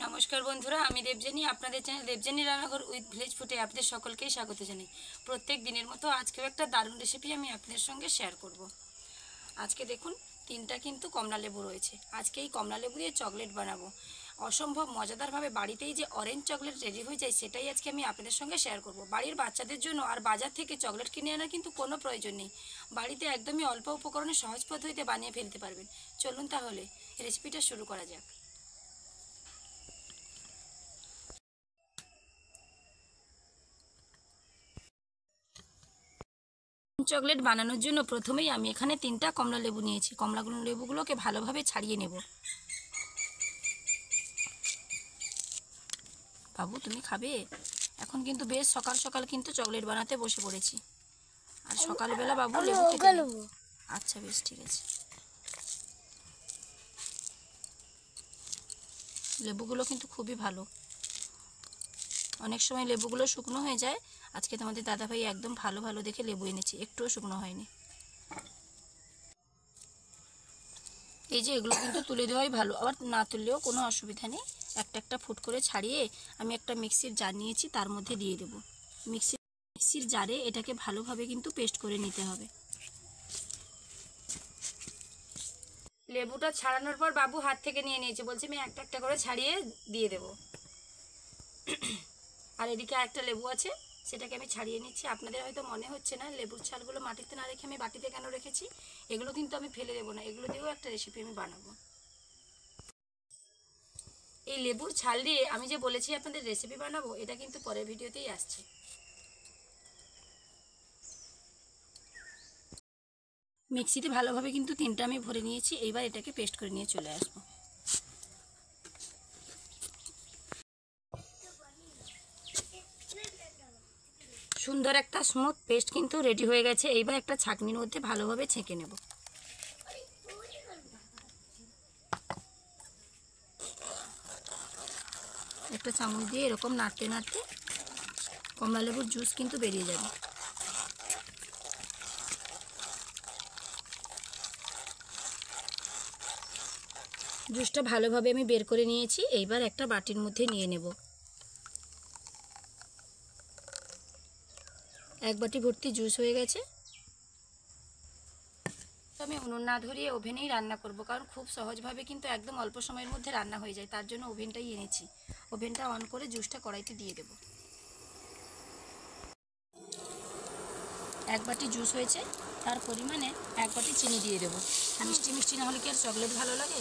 নমস্কার বন্ধুরা, আমি দেবযানী। আপনাদের চ্যানেল দেবযানী রান্নাঘর উইথ ভিলেজ ফুডে আপনাদের সকলকেই স্বাগত জানাই। প্রত্যেক দিনের মতো আজকেও একটা দারুণ রেসিপি আমি আপনাদের সঙ্গে শেয়ার করব। আজকে দেখুন, তিনটা কিন্তু কমলা লেবু রয়েছে। আজকে এই কমলা লেবু দিয়ে চকলেট বানাবো। অসম্ভব মজাদারভাবে বাড়িতেই যে অরেঞ্জ চকলেট রেডি হয়ে যায়, সেটাই আজকে আমি আপনাদের সঙ্গে শেয়ার করব। বাড়ির বাচ্চাদের জন্য আর বাজার থেকে চকলেট কিনে আনার কিন্তু কোনো প্রয়োজন নেই। বাড়িতে একদমই অল্প উপকরণে সহজ পদ্ধতিতে বানিয়ে ফেলতে পারবেন। চলুন তাহলে রেসিপিটা শুরু করা যাক। চকলেট বানানোর জন্য প্রথমেই আমি এখানে তিনটা কমলা লেবু নিয়েছি। লেবুগুলোকে ভালোভাবে ছাড়িয়ে নেব। বাবু, তুমি খাবে? এখন কিন্তু বেশ সকাল সকাল কিন্তু চকলেট বানাতে বসে পড়েছি। আর সকালবেলা বাবু লেবু খেতে নেই। আচ্ছা, বেশ, ঠিক আছে। লেবুগুলো কিন্তু খুবই ভালো। অনেক সময় লেবুগুলো শুকনো হয়ে যায়। আজকে তোমাদের দাদাভাই একদম ভালো ভালো দেখে লেবু এনেছি, একটুও শুকনো হয়নি। এই যে এগুলো কিন্তু তুলে দেওয়াই ভালো, আবার না তুললেও কোনো অসুবিধা নেই। একটা একটা ফুট করে ছাড়িয়ে আমি একটা মিক্সির জার নিয়েছি, তার মধ্যে দিয়ে দেবো। মিক্সির জারে এটাকে ভালোভাবে কিন্তু পেস্ট করে নিতে হবে। লেবুটা ছাড়ানোর পর বাবু হাত থেকে নিয়ে নিয়েছে, বলছে আমি একটা একটা করে ছাড়িয়ে দিয়ে দেব। আর এদিকে একটা লেবু আছে, সেটাকে আমি ছাড়িয়ে নিচ্ছি। আপনাদের হয়তো মনে হচ্ছে না লেবুর ছালগুলো মাটিতে না রেখে আমি বাটিতে কেন রেখেছি। এগুলো কিন্তু আমি ফেলে দেবো না, এগুলো দিয়েও একটা রেসিপি আমি বানাবো। এই লেবুর ছাল দিয়ে আমি যে বলেছি আপনাদের রেসিপি বানাবো, এটা কিন্তু পরের ভিডিওতেই আসছে। মিক্সিতে ভালোভাবে কিন্তু তিনটা আমি ভরে নিয়েছি। এইবার এটাকে পেস্ট করে নিয়ে চলে আসবো। সুন্দর একটা স্মুথ পেস্ট কিন্তু রেডি হয়ে গেছে। এইবার একটা ছাঁকনির মধ্যে ভালোভাবে ছেঁকে নেব। একটা চামচ দিয়ে এরকম নাড়তে নাড়তে কমলা লেবুর জুস কিন্তু বেরিয়ে যাবে। জুসটা ভালোভাবে আমি বের করে নিয়েছি। এইবার একটা বাটির মধ্যে নিয়ে নেব। এক বাটি ভর্তি জুস হয়ে গেছে। আমি উনুন না ধরিয়ে ওভেনেই রান্না করব, কারণ খুব সহজভাবে কিন্তু একদম অল্প সময়ের মধ্যে রান্না হয়ে যায়। তার জন্য ওভেনটাই এনেছি। ওভেনটা অন করে জুসটা কড়াইতে দিয়ে দেব। এক বাটি জুস হয়েছে, তার পরিমাণে এক বাটি চিনি দিয়ে দেবো। মিষ্টি মিষ্টি না হলে কি আর চকলেট ভালো লাগে?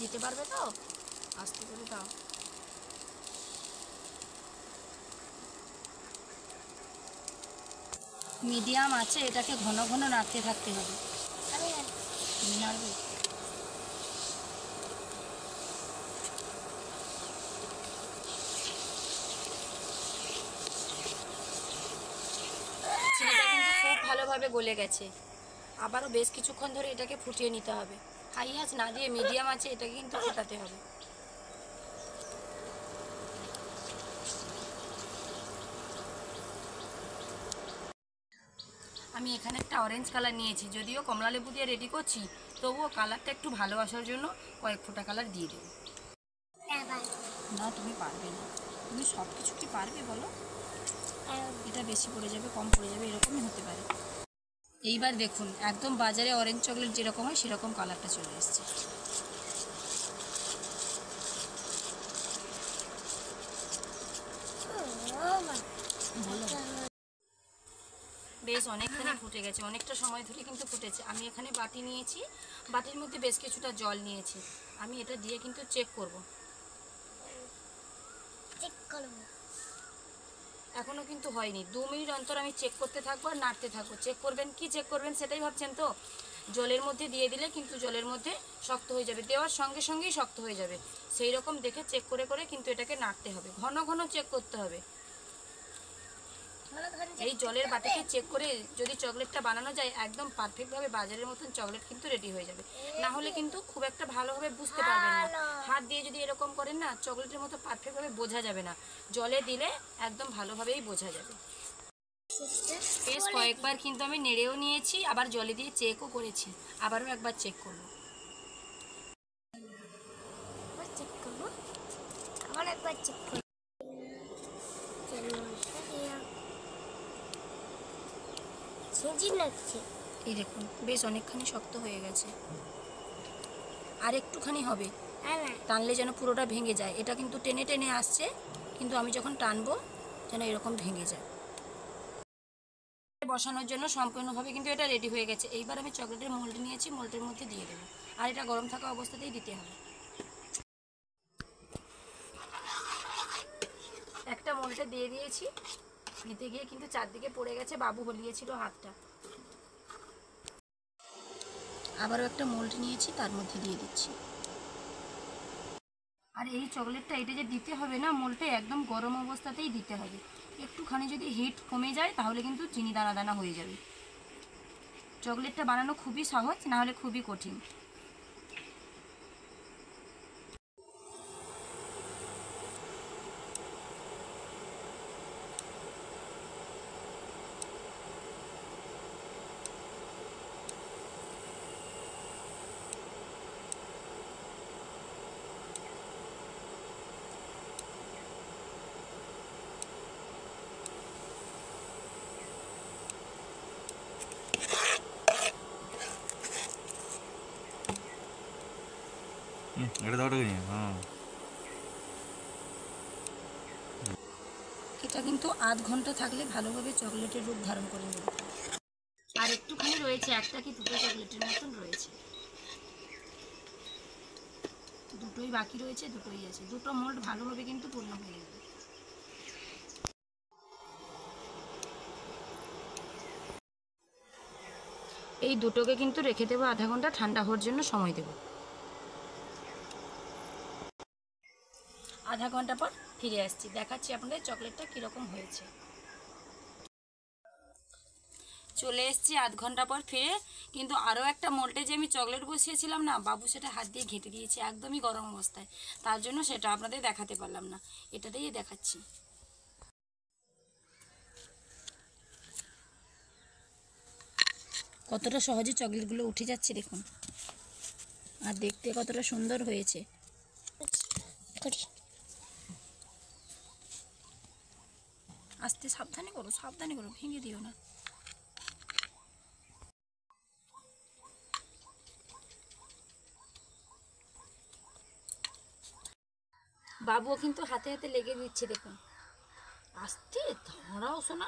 দিতে পারবে তো? আস্তে করে দাও। মিডিয়াম আছে, এটাকে ঘন ঘন নাড়তে থাকতে হবে। নাড়বে। চিনিটা কিন্তু খুব ভালোভাবে গলে গেছে। আবারও বেশ কিছুক্ষণ ধরে এটাকে ফুটিয়ে নিতে হবে। হাই আঁচ না দিয়ে মিডিয়াম আছে এটাকে কিন্তু ফোটাতে হবে। আমি এখানে একটা অরেঞ্জ কালার নিয়েছি। যদিও কমলা লেবু দিয়ে রেডি করছি, তবুও কালারটা একটু ভালো আসার জন্য কয়েক ফোঁটা কালার দিয়ে দেবো। না, তুমি পারবে না। তুমি সব কিছু কি পারবে বলো? এটা বেশি পড়ে যাবে, কম পড়ে যাবে, এরকমই হতে পারে। এইবার দেখুন, একদম বাজারে অরেঞ্জ চকলেট যেরকম হয় সেরকম কালারটা চলে এসছে। বেশ অনেকখানি ফুটে গেছে, অনেকটা সময় ধরে কিন্তু ফুটেছে। আমি এখানে বাটি নিয়েছি, বাটির মধ্যে বেশ কিছুটা জল নিয়েছি। আমি এটা দিয়ে কিন্তু চেক করব। এখনও কিন্তু হয়নি। 2 মিনিট অন্তর আমি চেক করতে থাকবো আর নাড়তে থাকবো। চেক করবেন কি চেক করবেন সেটাই ভাবছেন তো? জলের মধ্যে দিয়ে দিলে কিন্তু জলের মধ্যে শক্ত হয়ে যাবে, দেওয়ার সঙ্গে সঙ্গেই শক্ত হয়ে যাবে। সেই রকম দেখে চেক করে করে কিন্তু এটাকে নাড়তে হবে, ঘন ঘন চেক করতে হবে। এই জলের বাটিতে চেক করে যদি চকলেটটা বানানো যায়, একদম পারফেক্টভাবে বাজারের মতন চকলেট কিন্তু রেডি হয়ে যাবে। না হলে কিন্তু খুব একটা ভালোভাবে বুঝতে পারবেন না। হাত দিয়ে যদি এরকম করেন না, চকলেটের মতো পারফেক্টভাবে বোঝা যাবে না। জলে দিলে একদম ভালোভাবেই বোঝা যাবে। বেশ কয়েকবার কিন্তু আমি নেড়েও নিয়েছি, আবার জলে দিয়ে চেকও করেছি, আবারও একবার চেক করব। এই দেখুন বেশ অনেকখানি শক্ত হয়ে গেছে, আর একটুখানি হবে, টানলে যেন পুরোটা ভেঙে যায়। এটা কিন্তু টেনে টেনে আসছে, কিন্তু আমি যখন টানবো যেন এরকম ভেঙে যায়। বসানোর জন্য সম্পূর্ণভাবে কিন্তু এটা রেডি হয়ে গেছে। এইবার আমি চকলেটের মোল্ড নিয়েছি, মোল্ডের মধ্যে দিয়ে দেবো, আর এটা গরম থাকা অবস্থাতেই দিতে হবে। একটা মোল্ডে দিয়ে দিয়েছি, দিতে গিয়ে কিন্তু চারদিকে পড়ে গেছে, বাবু হলিয়েছিল হাতটা। আবারও একটা মোল্ড নিয়েছি, তার মধ্যে দিয়ে দিচ্ছি। আর এই চকলেটটা এটা যে দিতে হবে না, মোল্ডে একদম গরম অবস্থাতেই দিতে হবে। একটুখানি যদি হিট কমে যায় তাহলে কিন্তু চিনি দানা দানা হয়ে যাবে। চকলেটটা বানানো খুবই সহজ, না হলে খুবই কঠিন। এটা কিন্তু আধ ঘন্টা থাকলে ভালোভাবে চকলেটের রূপ ধারণ করে নেবে। আর একটুখানি রয়েছে, একটা কি দুটো চকলেটের মতন রয়েছে, দুটোই বাকি রয়েছে, দুটোই আছে। দুটো মোল্ড ভালোভাবে কিন্তু পূর্ণ হয়ে যাবে। এই দুটোকে কিন্তু রেখে দেবো আধা ঘন্টা, ঠান্ডা হওয়ার জন্য সময় দেব। আধা ঘন্টা পর ফিরে আসছি, দেখাচ্ছি আপনাদের চকলেটটা কীরকম হয়েছে। চলে এসেছি আধ ঘন্টা পর ফিরে, কিন্তু আরও একটা মোল্ডে যে আমি চকলেট বসিয়েছিলাম না, বাবু সেটা হাত দিয়ে ঘেঁটে দিয়েছে একদমই গরম অবস্থায়, তার জন্য সেটা আপনাদের দেখাতে পারলাম না, এটাতেই দেখাচ্ছি। কতটা সহজে চকলেটগুলো উঠে যাচ্ছে দেখুন, আর দেখতে কতটা সুন্দর হয়েছে। আস্তে সাবধানে করো, সাবধানে করো, ভেঙে দিও না। বাবুও কিন্তু হাতে হাতে লেগে দিচ্ছে দেখুন। আস্তে ধরাও শোনা,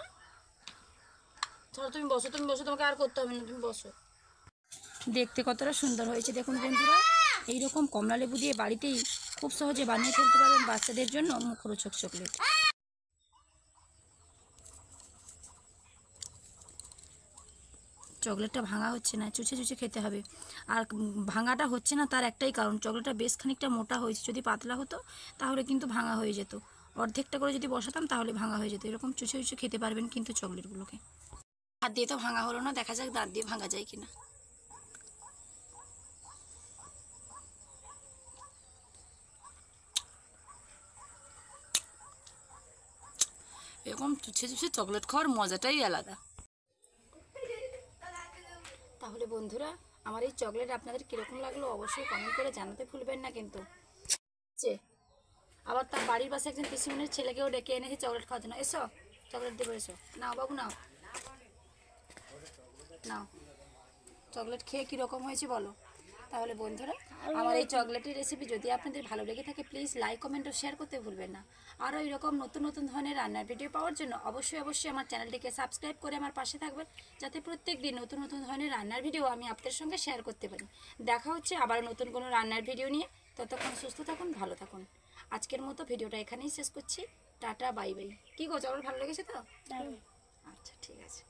ধরো তুমি বসো, তুমি বসো, তোমাকে আর করতে হবে না, তুমি বসো। দেখতে কতটা সুন্দর হয়েছে দেখুন বন্ধুরা। এইরকম কমলা লেবু দিয়ে বাড়িতেই খুব সহজে বানিয়ে ফেলতে পারবেন বাচ্চাদের জন্য মুখরোচক চকলেট। চকলেটটা ভাঙা হচ্ছে না, চুচে চুচে খেতে হবে। আর ভাঙাটা হচ্ছে না তার একটাই কারণ, চকলেটটা বেশ খানিকটা মোটা হয়েছে। যদি পাতলা হতো তাহলে কিন্তু ভাঙা হয়ে যেত, অর্ধেকটা করে যদি বসাতাম তাহলে ভাঙা হয়ে যেত। এরকম চুচে চুচে খেতে পারবেন কিন্তু চকলেটগুলোকে। হাত দিয়ে তো ভাঙা হলো না, দেখা যাক দাঁত দিয়ে ভাঙা যায় কিনা। এরকম চুচে চুচে চকলেট খাওয়ার মজাটাই আলাদা। তাহলে বন্ধুরা, আমার এই চকলেট আপনাদের কীরকম লাগলো অবশ্যই কমেন্ট করে জানাতে ভুলবেন না কিন্তু। আবার তার বাড়ির পাশে একজন পিসিমনির ছেলেকেও ডেকে এনেছে চকলেট খাওয়ার জন্য। এসো চকলেট দেবো, এসো, নাও বাবু নাও, নাও চকলেট খেয়ে কীরকম হয়েছে বলো। তাহলে বন্ধুরা, আমার এই চকলেটের রেসিপি যদি আপনাদের ভালো লেগে থাকে প্লিজ লাইক কমেন্ট ও শেয়ার করতে ভুলবেন না। আরও এরকম নতুন নতুন ধরনের রান্নার ভিডিও পাওয়ার জন্য অবশ্যই আমার চ্যানেলটিকে সাবস্ক্রাইব করে আমার পাশে থাকবেন, যাতে প্রত্যেক দিন নতুন নতুন ধরনের রান্নার ভিডিও আমি আপনাদের সঙ্গে শেয়ার করতে পারি। দেখা হচ্ছে আবার নতুন কোনো রান্নার ভিডিও নিয়ে। ততক্ষণ সুস্থ থাকুন, ভালো থাকুন। আজকের মতো ভিডিওটা এখানেই শেষ করছি। Tata, bye bye. কী গো, চকলেট ভালো লেগেছে তো? আচ্ছা ঠিক আছে।